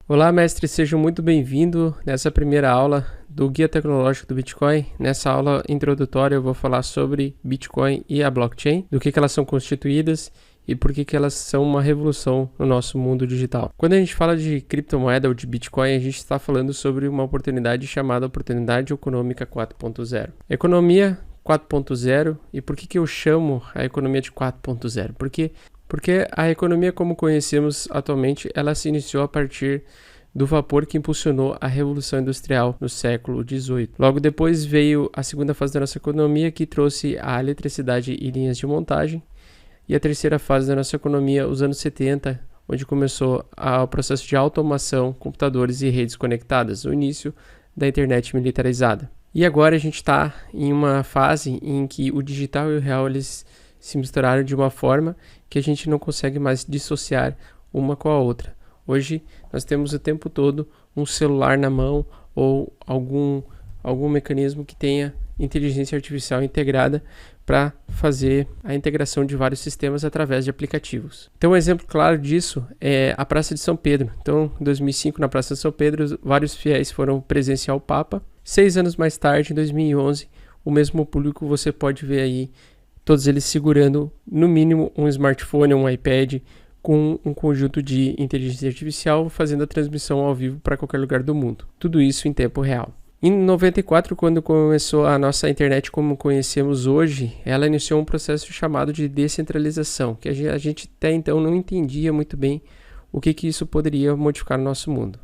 Olá, mestre, seja muito bem-vindo nessa primeira aula do Guia Tecnológico do Bitcoin. Nessa aula introdutória eu vou falar sobre Bitcoin e a blockchain, do que elas são constituídas e por que elas são uma revolução no nosso mundo digital. Quando a gente fala de criptomoeda ou de Bitcoin, a gente está falando sobre uma oportunidade chamada Oportunidade Econômica 4.0. Economia 4.0, e por que eu chamo a economia de 4.0? Porque a economia como conhecemos atualmente, ela se iniciou a partir do vapor que impulsionou a Revolução Industrial no século XVIII. Logo depois veio a segunda fase da nossa economia, que trouxe a eletricidade e linhas de montagem. E a terceira fase da nossa economia, os anos 70, onde começou o processo de automação, computadores e redes conectadas, o início da internet militarizada. E agora a gente está em uma fase em que o digital e o real eles se misturaram de uma forma que a gente não consegue mais dissociar uma com a outra. Hoje nós temos o tempo todo um celular na mão ou algum mecanismo que tenha inteligência artificial integrada para fazer a integração de vários sistemas através de aplicativos. Então um exemplo claro disso é a Praça de São Pedro. Então em 2005 na Praça de São Pedro vários fiéis foram presenciar o Papa. 6 anos mais tarde, em 2011, o mesmo público você pode ver aí todos eles segurando, no mínimo, um smartphone, um iPad, com um conjunto de inteligência artificial, fazendo a transmissão ao vivo para qualquer lugar do mundo. Tudo isso em tempo real. Em 94, quando começou a nossa internet como conhecemos hoje, ela iniciou um processo chamado de descentralização, que a gente até então não entendia muito bem o que isso poderia modificar no nosso mundo.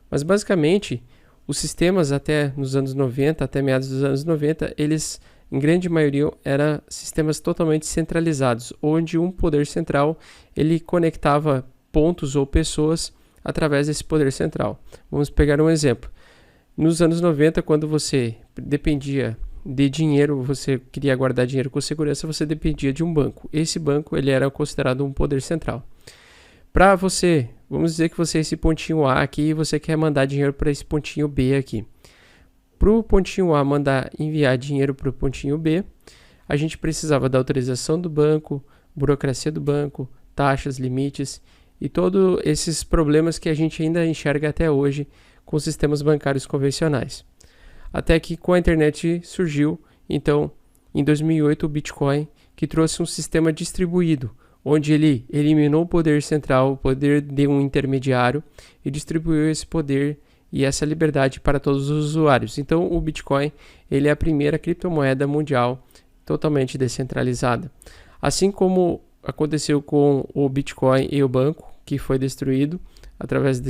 Mas, basicamente, os sistemas até nos anos 90, até meados dos anos 90, eles em grande maioria eram sistemas totalmente centralizados, onde um poder central ele conectava pontos ou pessoas através desse poder central. Vamos pegar um exemplo. Nos anos 90, quando você dependia de dinheiro, você queria guardar dinheiro com segurança, você dependia de um banco. Esse banco ele era considerado um poder central. Para você, vamos dizer que você é esse pontinho A aqui e você quer mandar dinheiro para esse pontinho B aqui. Para o pontinho A enviar dinheiro para o pontinho B, a gente precisava da autorização do banco, burocracia do banco, taxas, limites e todos esses problemas que a gente ainda enxerga até hoje com sistemas bancários convencionais. Até que com a internet surgiu, então, em 2008, o Bitcoin, que trouxe um sistema distribuído, onde ele eliminou o poder central, o poder de um intermediário e distribuiu esse poder e essa liberdade para todos os usuários. Então o Bitcoin ele é a primeira criptomoeda mundial totalmente descentralizada. Assim como aconteceu com o Bitcoin e o banco, que foi destruído através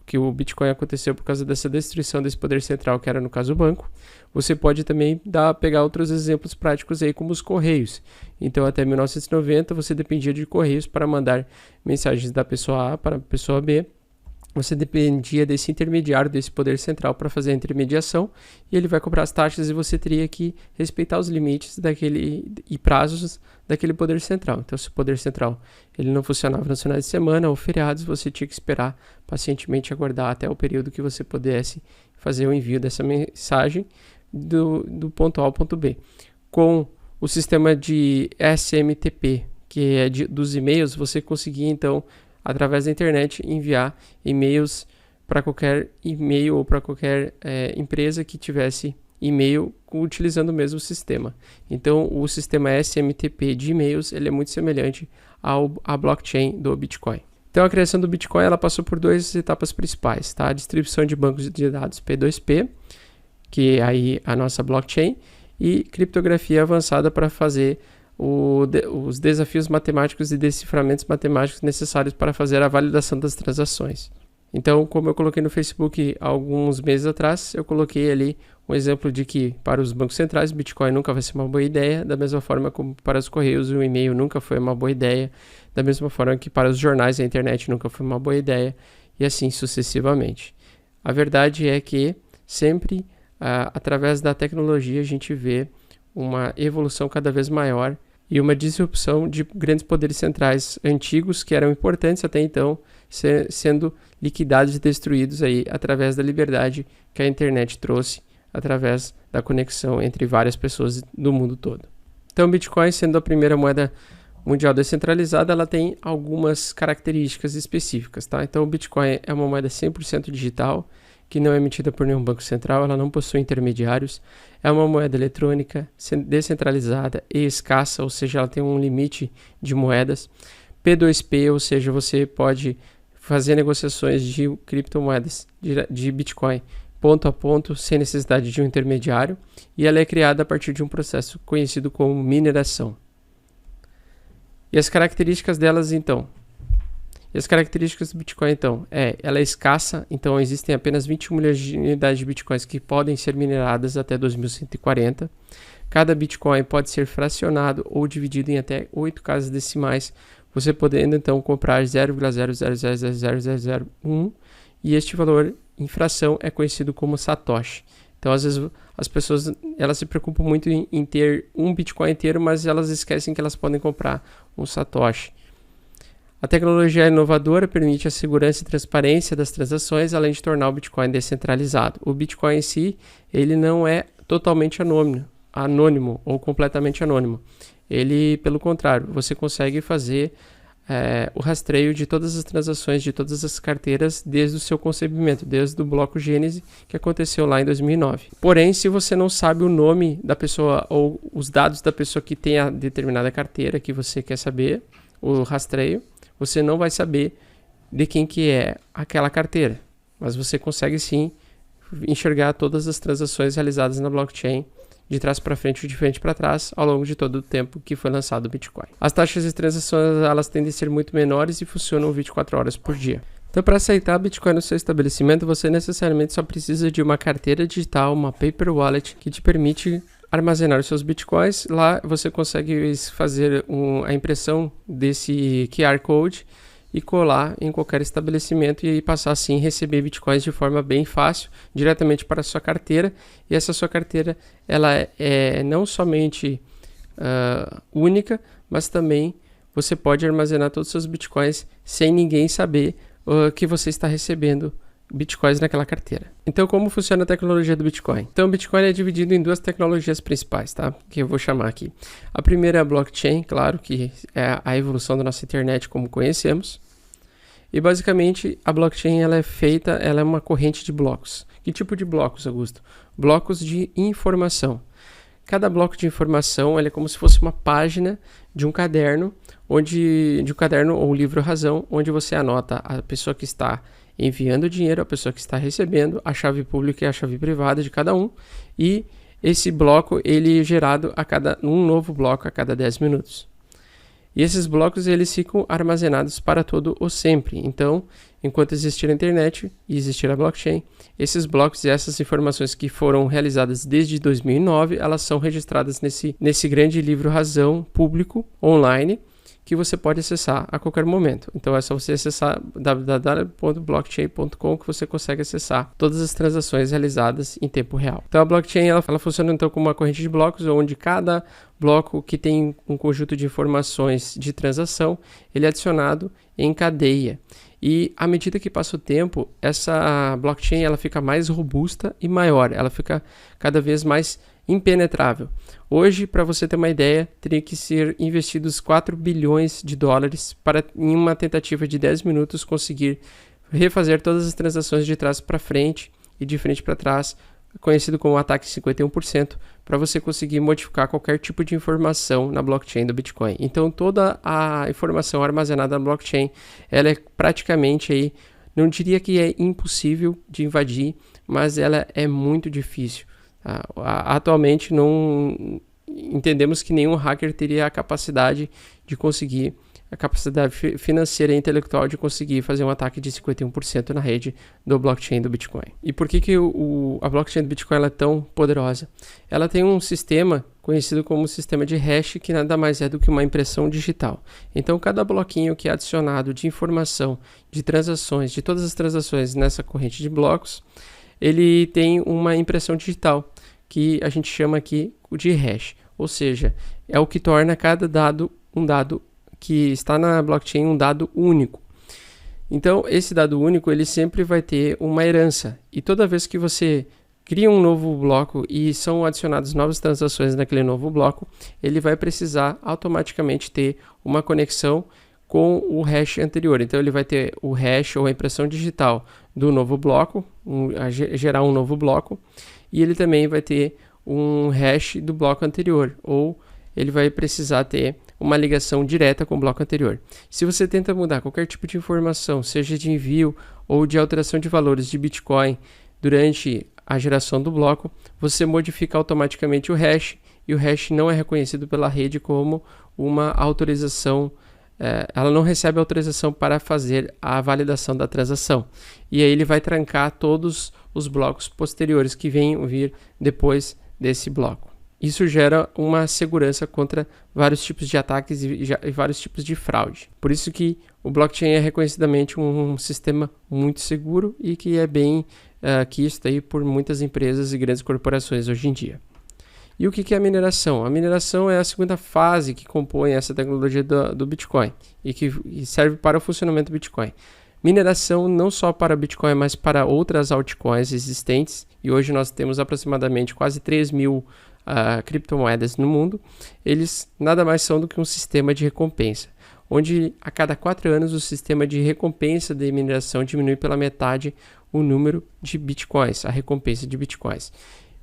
que o Bitcoin aconteceu por causa dessa destruição desse poder central, que era no caso o banco. Você pode também pegar outros exemplos práticos aí, como os correios. Então até 1990 você dependia de correios para mandar mensagens da pessoa A para a pessoa B. Você dependia desse intermediário, desse poder central para fazer a intermediação, e ele vai cobrar as taxas e você teria que respeitar os limites e prazos daquele poder central. Então, se o poder central ele não funcionava nos finais de semana ou feriados, você tinha que esperar pacientemente aguardar até o período que você pudesse fazer o envio dessa mensagem do ponto A ao ponto B. Com o sistema de SMTP, que é dos e-mails, você conseguia então através da internet, enviar e-mails para qualquer e-mail ou para qualquer empresa que tivesse e-mail utilizando o mesmo sistema. Então, o sistema SMTP de e-mails ele é muito semelhante à blockchain do Bitcoin. Então, a criação do Bitcoin ela passou por 2 etapas principais, tá? A distribuição de bancos de dados P2P, que é aí a nossa blockchain, e criptografia avançada para fazer os desafios matemáticos e deciframentos matemáticos necessários para fazer a validação das transações. Então, como eu coloquei no Facebook alguns meses atrás, eu coloquei ali um exemplo de que para os bancos centrais, Bitcoin nunca vai ser uma boa ideia, da mesma forma como para os correios o e-mail nunca foi uma boa ideia, da mesma forma que para os jornais a internet nunca foi uma boa ideia, e assim sucessivamente. A verdade é que sempre, através da tecnologia, a gente vê uma evolução cada vez maior e uma disrupção de grandes poderes centrais antigos que eram importantes até então, sendo liquidados e destruídos aí através da liberdade que a internet trouxe, através da conexão entre várias pessoas do mundo todo. Então, o Bitcoin sendo a primeira moeda mundial descentralizada, ela tem algumas características específicas, tá? Então, o Bitcoin é uma moeda 100% digital, que não é emitida por nenhum banco central, ela não possui intermediários, é uma moeda eletrônica, descentralizada e escassa, ou seja, ela tem um limite de moedas. P2P, ou seja, você pode fazer negociações de criptomoedas, de Bitcoin, ponto a ponto, sem necessidade de um intermediário, e ela é criada a partir de um processo conhecido como mineração. E as características delas, então? E as características do Bitcoin, então, ela é escassa, então existem apenas 21 milhões de unidades de Bitcoins que podem ser mineradas até 2140. Cada Bitcoin pode ser fracionado ou dividido em até 8 casas decimais, você podendo, então, comprar 0,0000001, e este valor em fração é conhecido como Satoshi. Então, às vezes, as pessoas elas se preocupam muito em ter um Bitcoin inteiro, mas elas esquecem que elas podem comprar um Satoshi. A tecnologia inovadora permite a segurança e transparência das transações, além de tornar o Bitcoin descentralizado. O Bitcoin em si, ele não é totalmente anônimo ou completamente anônimo. Ele, pelo contrário, você consegue fazer o rastreio de todas as transações, de todas as carteiras, desde o seu concebimento, desde o bloco Gênese, que aconteceu lá em 2009. Porém, se você não sabe o nome da pessoa ou os dados da pessoa que tem a determinada carteira que você quer saber, o rastreio, você não vai saber de quem que é aquela carteira. Mas você consegue sim enxergar todas as transações realizadas na blockchain, de trás para frente e de frente para trás, ao longo de todo o tempo que foi lançado o Bitcoin. As taxas de transações elas tendem a ser muito menores e funcionam 24 horas por dia. Então, para aceitar Bitcoin no seu estabelecimento, você necessariamente só precisa de uma carteira digital, uma paper wallet, que te permite armazenar os seus Bitcoins. Lá você consegue fazer a impressão desse QR Code e colar em qualquer estabelecimento e passar assim a receber Bitcoins de forma bem fácil, diretamente para a sua carteira. E essa sua carteira ela é não somente única, mas também você pode armazenar todos os seus Bitcoins sem ninguém saber que você está recebendo Bitcoins naquela carteira. Então, como funciona a tecnologia do Bitcoin? Então, o Bitcoin é dividido em duas tecnologias principais, tá? Que eu vou chamar aqui. A primeira é a blockchain, claro, que é a evolução da nossa internet como conhecemos. E, basicamente, a blockchain ela é uma corrente de blocos. Que tipo de blocos, Augusto? Blocos de informação. Cada bloco de informação ele é como se fosse uma página de um caderno, ou livro razão, onde você anota a pessoa que está enviando dinheiro, a pessoa que está recebendo, a chave pública e a chave privada de cada um, e esse bloco ele é gerado um novo bloco a cada 10 minutos. E esses blocos eles ficam armazenados para todo o sempre. Então, enquanto existir a internet e existir a blockchain, esses blocos e essas informações que foram realizadas desde 2009, elas são registradas nesse grande livro razão público online, que você pode acessar a qualquer momento. Então é só você acessar www.blockchain.com que você consegue acessar todas as transações realizadas em tempo real. Então a blockchain ela funciona então como uma corrente de blocos, onde cada bloco que tem um conjunto de informações de transação, ele é adicionado em cadeia. E à medida que passa o tempo, essa blockchain ela fica mais robusta e maior, ela fica cada vez mais impenetrável. Hoje, para você ter uma ideia, teria que ser investidos 4 bilhões de dólares para, em uma tentativa de 10 minutos, conseguir refazer todas as transações de trás para frente e de frente para trás, conhecido como ataque 51%, para você conseguir modificar qualquer tipo de informação na blockchain do Bitcoin. Então, toda a informação armazenada na blockchain, ela é praticamente aí, não diria que é impossível de invadir, mas ela é muito difícil. Atualmente não entendemos que nenhum hacker teria a capacidade de conseguir, a capacidade financeira e intelectual de conseguir fazer um ataque de 51% na rede do blockchain do Bitcoin. E por que a blockchain do Bitcoin ela é tão poderosa? Ela tem um sistema conhecido como sistema de hash, que nada mais é do que uma impressão digital. Então, cada bloquinho que é adicionado de informação, de transações, de todas as transações nessa corrente de blocos, ele tem uma impressão digital, que a gente chama aqui de hash, ou seja, é o que torna cada dado um dado que está na blockchain um dado único. Então, esse dado único ele sempre vai ter uma herança, e toda vez que você cria um novo bloco e são adicionadas novas transações naquele novo bloco, ele vai precisar automaticamente ter uma conexão com o hash anterior. Então ele vai ter o hash ou a impressão digital do novo bloco, gerar um novo bloco, e ele também vai ter um hash do bloco anterior, ou ele vai precisar ter uma ligação direta com o bloco anterior. Se você tenta mudar qualquer tipo de informação, seja de envio ou de alteração de valores de Bitcoin durante a geração do bloco, você modifica automaticamente o hash, e o hash não é reconhecido pela rede como uma autorização. Ela não recebe autorização para fazer a validação da transação. E aí ele vai trancar todos os blocos posteriores que venham vir depois desse bloco. Isso gera uma segurança contra vários tipos de ataques e vários tipos de fraude. Por isso que o blockchain é reconhecidamente um sistema muito seguro e que é bem quisto aí por muitas empresas e grandes corporações hoje em dia. E o que é a mineração? A mineração é a segunda fase que compõe essa tecnologia do Bitcoin e que serve para o funcionamento do Bitcoin. Mineração não só para Bitcoin, mas para outras altcoins existentes, e hoje nós temos aproximadamente quase 3 mil criptomoedas no mundo. Eles nada mais são do que um sistema de recompensa, onde a cada 4 anos o sistema de recompensa de mineração diminui pela metade o número de Bitcoins, a recompensa de Bitcoins.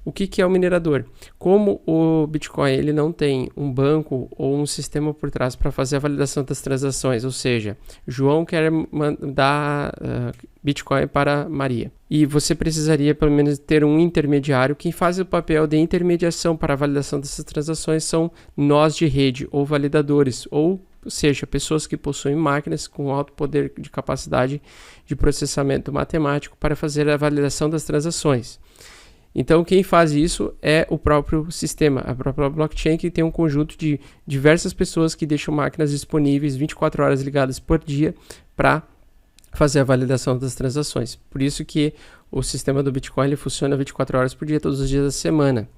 O que é o minerador? Como o Bitcoin ele não tem um banco ou um sistema por trás para fazer a validação das transações, ou seja, João quer mandar Bitcoin para Maria. E você precisaria pelo menos ter um intermediário. Quem faz o papel de intermediação para a validação dessas transações são nós de rede ou validadores, ou seja, pessoas que possuem máquinas com alto poder de capacidade de processamento matemático para fazer a validação das transações. Então, quem faz isso é o próprio sistema, a própria blockchain, que tem um conjunto de diversas pessoas que deixam máquinas disponíveis 24 horas ligadas por dia para fazer a validação das transações. Por isso que o sistema do Bitcoin ele funciona 24 horas por dia, todos os dias da semana.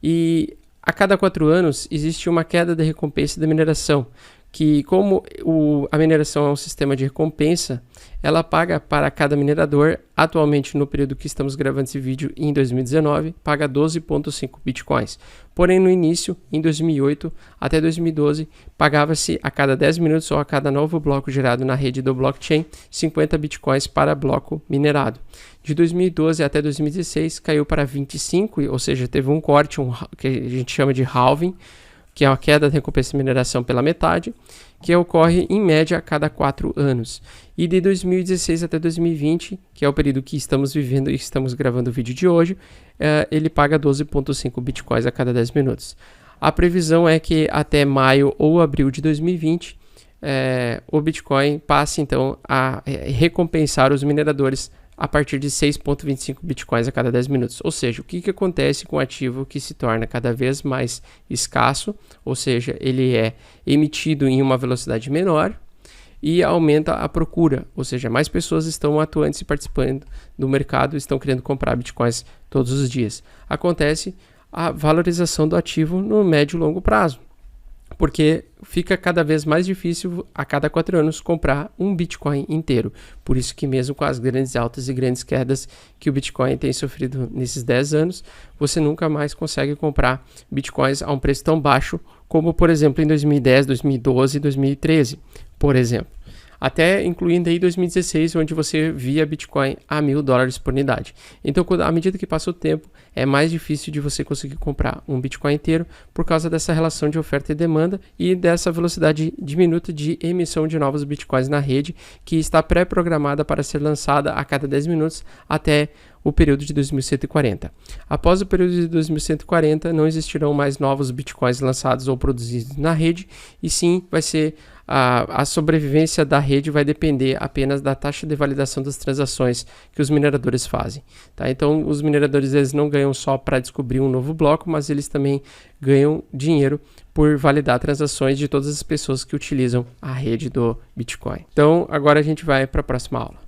E a cada 4 anos existe uma queda de recompensa da mineração, que como a mineração é um sistema de recompensa, ela paga para cada minerador, atualmente no período que estamos gravando esse vídeo, em 2019, paga 12,5 Bitcoins. Porém, no início, em 2008 até 2012, pagava-se a cada 10 minutos ou a cada novo bloco gerado na rede do blockchain, 50 Bitcoins para bloco minerado. De 2012 até 2016, caiu para 25, ou seja, teve um corte, que a gente chama de halving, que é a queda da recompensa de mineração pela metade, que ocorre em média a cada 4 anos. E de 2016 até 2020, que é o período que estamos vivendo e estamos gravando o vídeo de hoje, ele paga 12,5 Bitcoins a cada 10 minutos. A previsão é que até maio ou abril de 2020, o Bitcoin passe então a recompensar os mineradores a partir de 6,25 Bitcoins a cada 10 minutos. Ou seja, o que acontece com o ativo que se torna cada vez mais escasso, ou seja, ele é emitido em uma velocidade menor e aumenta a procura, ou seja, mais pessoas estão atuantes e participando do mercado, estão querendo comprar Bitcoins todos os dias. Acontece a valorização do ativo no médio e longo prazo, porque fica cada vez mais difícil a cada 4 anos comprar um Bitcoin inteiro. Por isso que mesmo com as grandes altas e grandes quedas que o Bitcoin tem sofrido nesses 10 anos, você nunca mais consegue comprar Bitcoins a um preço tão baixo como, por exemplo, em 2010, 2012 e 2013, por exemplo. Até incluindo aí 2016, onde você via Bitcoin a $1.000 por unidade. Então, à medida que passa o tempo, é mais difícil de você conseguir comprar um Bitcoin inteiro por causa dessa relação de oferta e demanda e dessa velocidade diminuta de emissão de novos Bitcoins na rede, que está pré-programada para ser lançada a cada 10 minutos até o período de 2140. Após o período de 2140, não existirão mais novos Bitcoins lançados ou produzidos na rede, e sim vai ser a sobrevivência da rede vai depender apenas da taxa de validação das transações que os mineradores fazem. Tá? Então, os mineradores eles não ganham só para descobrir um novo bloco, mas eles também ganham dinheiro por validar transações de todas as pessoas que utilizam a rede do Bitcoin. Então, agora a gente vai para a próxima aula.